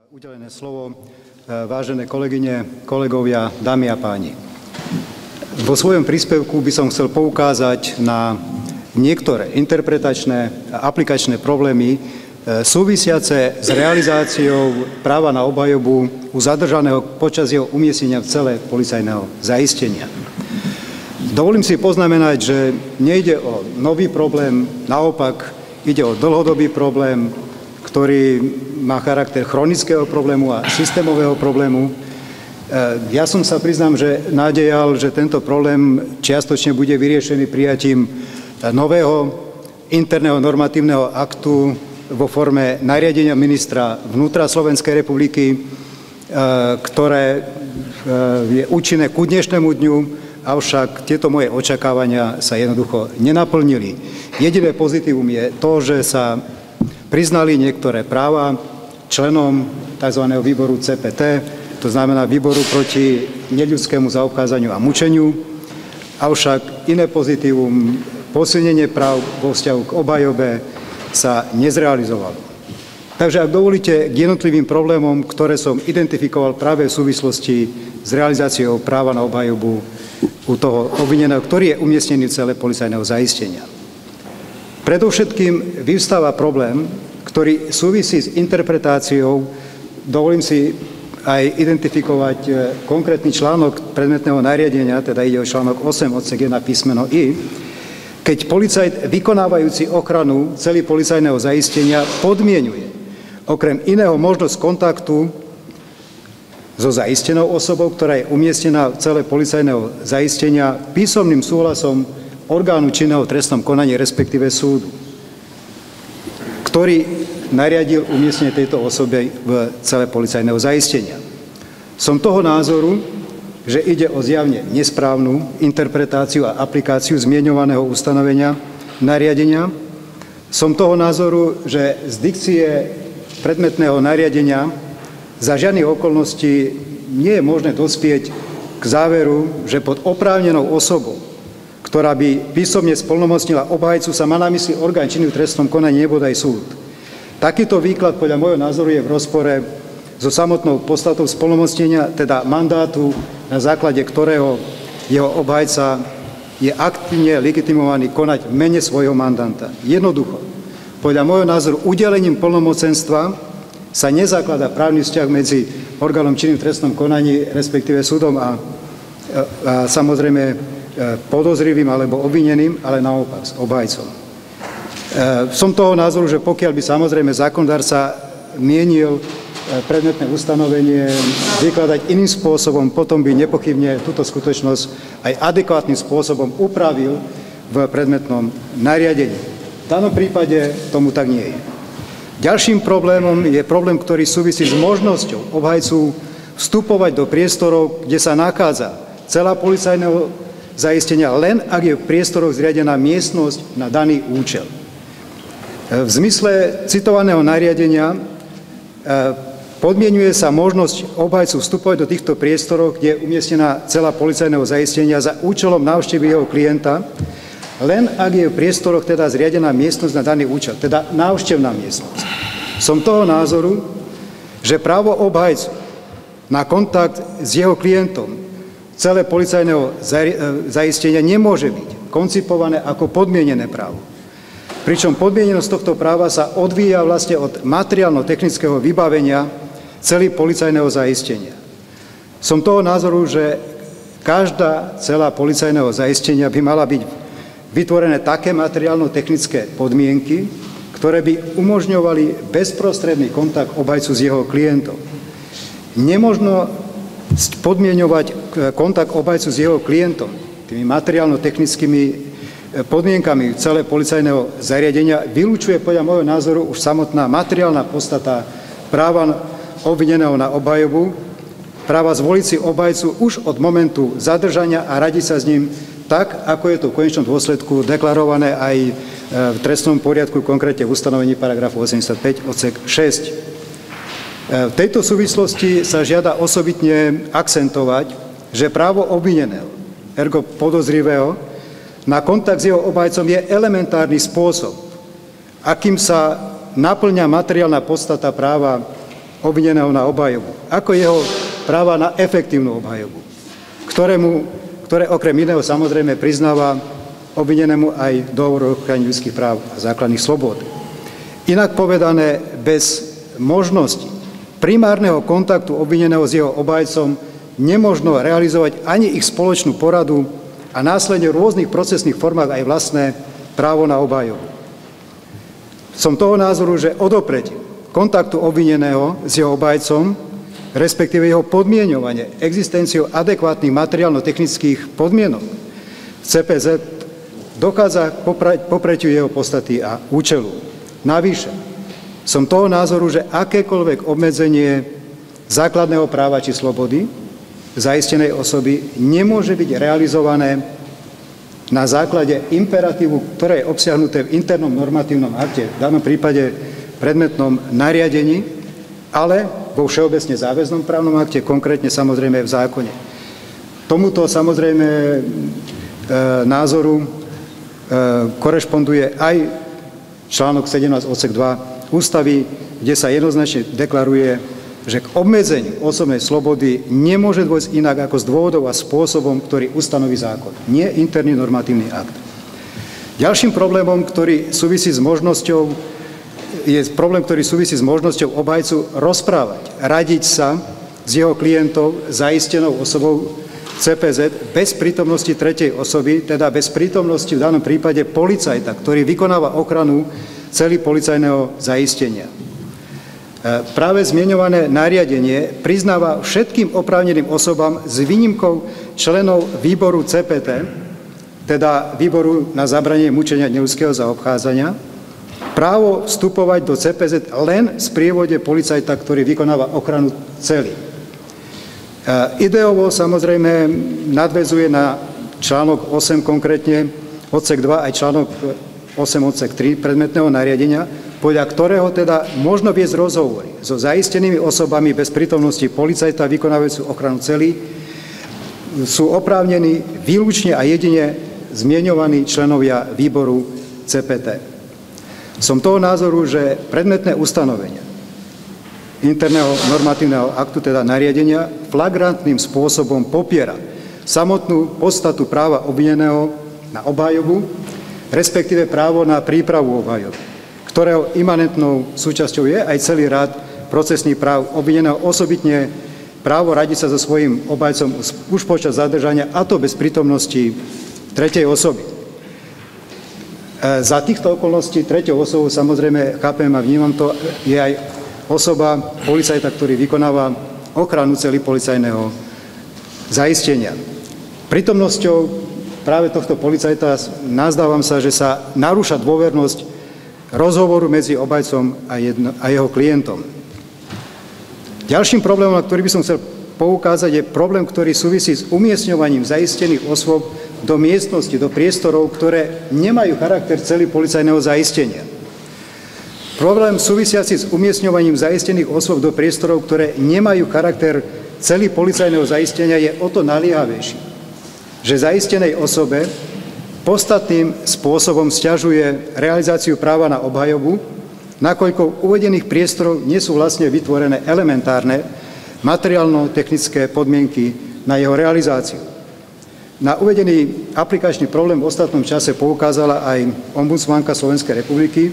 udelené slovo. Vážené kolegyne, kolegovia, dámy a páni. Vo svojom príspevku by som chcel poukázať na niektoré interpretačné a aplikačné problémy súvisiace s realizáciou práva na obhajobu u zadržaného počas jeho umiestnenia v cele policajného zaistenia. Dovolím si poznamenať, že nejde o nový problém, naopak ide o dlhodobý problém, ktorý má charakter chronického problému a systémového problému. Ja som sa priznám, že nádejal, že tento problém čiastočne bude vyriešený prijatím nového interného normatívneho aktu vo forme nariadenia ministra vnútra Slovenskej republiky, ktoré je účinné ku dnešnému dňu, avšak tieto moje očakávania sa jednoducho nenaplnili. Jediné pozitívum je to, že sa priznali niektoré práva členom tzv. Výboru CPT, to znamená Výboru proti neľudskému zaobchádzaniu a mučeniu, avšak iné pozitívum, posilnenie práv vo vzťahu k obhajobe sa nezrealizovalo. Takže ak dovolíte k jednotlivým problémom, ktoré som identifikoval práve v súvislosti s realizáciou práva na obhajobu u toho obvineného, ktorý je umiestnený v cele policajného zaistenia. Predovšetkým vyvstáva problém, ktorý súvisí s interpretáciou, dovolím si aj identifikovať konkrétny článok predmetného nariadenia, teda ide o článok 8 odsek 1 písmeno I, keď policajt vykonávajúci ochranu cely policajného zaistenia podmienuje okrem iného možnosť kontaktu so zaistenou osobou, ktorá je umiestnená v cele policajného zaistenia písomným súhlasom orgánu činného v trestnom konaní, respektíve súdu, ktorý nariadil umiestnenie tejto osoby v cele policajného zaistenia. Som toho názoru, že ide o zjavne nesprávnu interpretáciu a aplikáciu zmieňovaného ustanovenia nariadenia. Som toho názoru, že z dikcie predmetného nariadenia za žiadnych okolností nie je možné dospieť k záveru, že pod oprávnenou osobou, ktorá by písomne splnomocnila obhajcu, sa má na mysli orgán činný v trestnom konaní, nebodaj súd. Takýto výklad podľa môjho názoru je v rozpore so samotnou podstatou splnomocnenia, teda mandátu, na základe ktorého jeho obhajca je aktívne legitimovaný konať v mene svojho mandanta. Jednoducho, podľa môjho názoru, udelením plnomocenstva sa nezakladá právny vzťah medzi orgánom činným v trestnom konaní, respektíve súdom a samozrejme podozrivým alebo obvineným, ale naopak s obhajcom. Som toho názoru, že pokiaľ by samozrejme zákonodárca mienil predmetné ustanovenie vykladať iným spôsobom, potom by nepochybne túto skutočnosť aj adekvátnym spôsobom upravil v predmetnom nariadení. V danom prípade tomu tak nie je. Ďalším problémom je problém, ktorý súvisí s možnosťou obhajcu vstupovať do priestorov, kde sa nachádza celá policajného zaistenia, len ak je v priestoroch zriadená miestnosť na daný účel. V zmysle citovaného nariadenia podmienuje sa možnosť obhajcu vstupovať do týchto priestorov, kde je umiestnená celá policajného zaistenia za účelom návštevy jeho klienta, len ak je v priestoroch teda zriadená miestnosť na daný účel, teda návštevná miestnosť. Som toho názoru, že právo obhajcu na kontakt s jeho klientom celé policajného zaistenia nemôže byť koncipované ako podmienené právo. Pričom podmienenosť tohto práva sa odvíja vlastne od materiálno-technického vybavenia celý policajného zaistenia. Som toho názoru, že každá celá policajného zaistenia by mala byť vytvorené také materiálno-technické podmienky, ktoré by umožňovali bezprostredný kontakt obhajcu s jeho klientom. Nemožno podmieňovať kontakt obhajcu s jeho klientom tými materiálno-technickými podmienkami celé policajného zariadenia vylučuje podľa môjho názoru už samotná materiálna podstata práva obvineného na obhajobu, práva zvoliť si obhajcu už od momentu zadržania a radiť sa s ním tak, ako je to v konečnom dôsledku deklarované aj v trestnom poriadku, konkrétne v ustanovení paragrafu 85 odsek 6. V tejto súvislosti sa žiada osobitne akcentovať, že právo obvineného, ergo podozrivého, na kontakt s jeho obhajcom je elementárny spôsob, akým sa naplňa materiálna podstata práva obvineného na obhajobu, ako jeho práva na efektívnu obhajobu, ktoré okrem iného samozrejme priznáva obvinenému aj dohovor o ochrane ľudských práv a základných slobôd. Inak povedané, bez možnosti primárneho kontaktu obvineného s jeho obhajcom nemožno realizovať ani ich spoločnú poradu a následne v rôznych procesných formách aj vlastné právo na obhajobu. Som toho názoru, že odopretie kontaktu obvineného s jeho obhajcom, respektíve jeho podmieňovanie existenciou adekvátnych materiálno-technických podmienok v CPZ dochádza k popretiu jeho podstaty a účelu. Navyše, som toho názoru, že akékoľvek obmedzenie základného práva či slobody zaistenej osoby nemôže byť realizované na základe imperatívu, ktoré je obsiahnuté v internom normatívnom akte, v danom prípade predmetnom nariadení, ale vo všeobecne záväznom právnom akte, konkrétne samozrejme v zákone. Tomuto samozrejme názoru korešponduje aj článok 17 odsek 2 ústavy, kde sa jednoznačne deklaruje, že k obmedzeniu osobnej slobody nemôže dôjsť inak ako z dôvodov a spôsobom, ktorý ustanoví zákon, nie interný normatívny akt. Ďalším problémom, ktorý súvisí s možnosťou, je problém, ktorý súvisí s možnosťou obhajcu rozprávať, radiť sa s jeho klientov zaistenou osobou CPZ bez prítomnosti tretej osoby, teda bez prítomnosti v danom prípade policajta, ktorý vykonáva ochranu celý policajného zaistenia. Práve zmieňované nariadenie priznáva všetkým oprávneným osobám s výnimkou členov výboru CPT, teda výboru na zabránenie mučenia neľudského zaobchádzania, právo vstupovať do CPZ len v sprievode policajta, ktorý vykonáva ochranu celý. Ideovo samozrejme nadväzuje na článok 8 konkrétne, odsek 2 aj článok 8 odsek 3 predmetného nariadenia, podľa ktorého teda možno viesť rozhovory so zaistenými osobami bez prítomnosti policajta vykonávajúcu ochranu celý, sú oprávnení výlučne a jedine zmieňovaní členovia výboru CPT. Som toho názoru, že predmetné ustanovenia interného normatívneho aktu, teda nariadenia, flagrantným spôsobom popiera samotnú podstatu práva obvineného na obhajobu, respektíve právo na prípravu obhajoby, ktorého imanentnou súčasťou je aj celý rád procesných práv obvineného, osobitne právo radiť sa so svojím obhajcom už počas zadržania, a to bez prítomnosti tretej osoby. Za týchto okolností treťou osobou, samozrejme, chápem a vnímam to, je aj osoba policajta, ktorý vykonáva ochranu celý policajného zaistenia. Prítomnosťou práve tohto policajta nazdávam sa, že sa narúša dôvernosť rozhovoru medzi obhajcom a jeho klientom. Ďalším problémom, na ktorý by som chcel poukázať, je problém, ktorý súvisí s umiestňovaním zaistených osôb do miestnosti, do priestorov, ktoré nemajú charakter celý policajného zaistenia. Problém súvisiaci s umiestňovaním zaistených osôb do priestorov, ktoré nemajú charakter celý policajného zaistenia, je o to naliehavejší, že zaistenej osobe podstatným spôsobom sťažuje realizáciu práva na obhajobu, nakoľko v uvedených priestoroch nie sú vlastne vytvorené elementárne materiálno-technické podmienky na jeho realizáciu. Na uvedený aplikačný problém v ostatnom čase poukázala aj ombudsmanka Slovenskej republiky,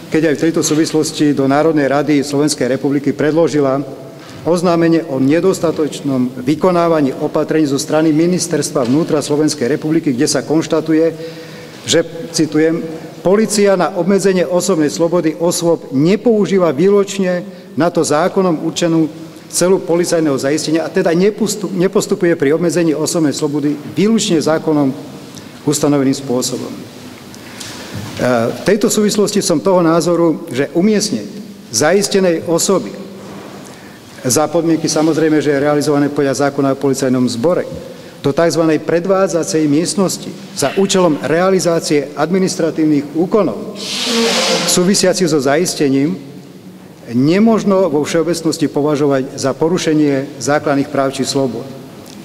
keď aj v tejto súvislosti do Národnej rady Slovenskej republiky predložila oznámenie o nedostatočnom vykonávaní opatrení zo strany Ministerstva vnútra Slovenskej republiky, kde sa konštatuje, že, citujem, polícia na obmedzenie osobnej slobody osôb nepoužíva výlučne na to zákonom určenú celú policajného zaistenia a teda nepostupuje pri obmedzení osobnej slobody výlučne zákonom ustanoveným spôsobom. V tejto súvislosti som toho názoru, že umiestnenie zaistenej osoby za podmienky samozrejme, že je realizované podľa zákona o policajnom zbore do tzv. Predvádzacej miestnosti za účelom realizácie administratívnych úkonov súvisiacich so zaistením nemožno vo všeobecnosti považovať za porušenie základných práv či slobod.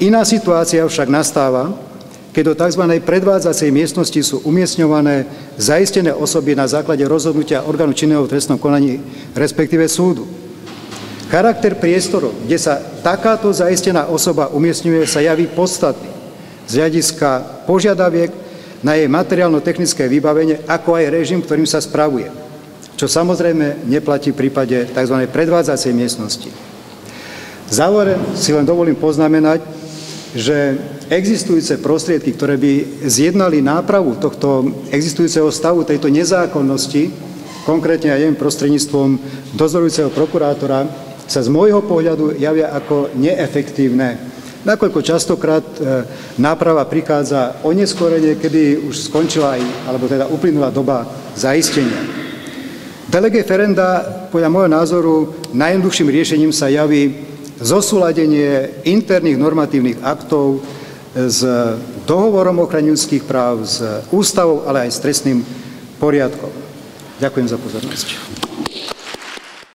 Iná situácia však nastáva, keď do tzv. Predvádzacej miestnosti sú umiestňované zaistené osoby na základe rozhodnutia orgánu činného v trestnom konaní, respektíve súdu. Charakter priestorov, kde sa takáto zaistená osoba umiestňuje, sa javí podstatný z hľadiska požiadaviek na jej materiálno-technické vybavenie, ako aj režim, ktorým sa spravuje, čo samozrejme neplatí v prípade tzv. Predvádzacej miestnosti. V závere si len dovolím poznamenať, že existujúce prostriedky, ktoré by zjednali nápravu tohto existujúceho stavu, tejto nezákonnosti, konkrétne aj prostredníctvom dozorujúceho prokurátora, sa z môjho pohľadu javia ako neefektívne. Nakoľko častokrát náprava prichádza oneskorene, kedy už skončila alebo teda uplynula doba zaistenia. De lege ferenda, podľa môjho názoru, najjednoduchším riešením sa javí zosúladenie interných normatívnych aktov s dohovorom o ochrane ľudských práv, s ústavou, ale aj s trestným poriadkom. Ďakujem za pozornosť.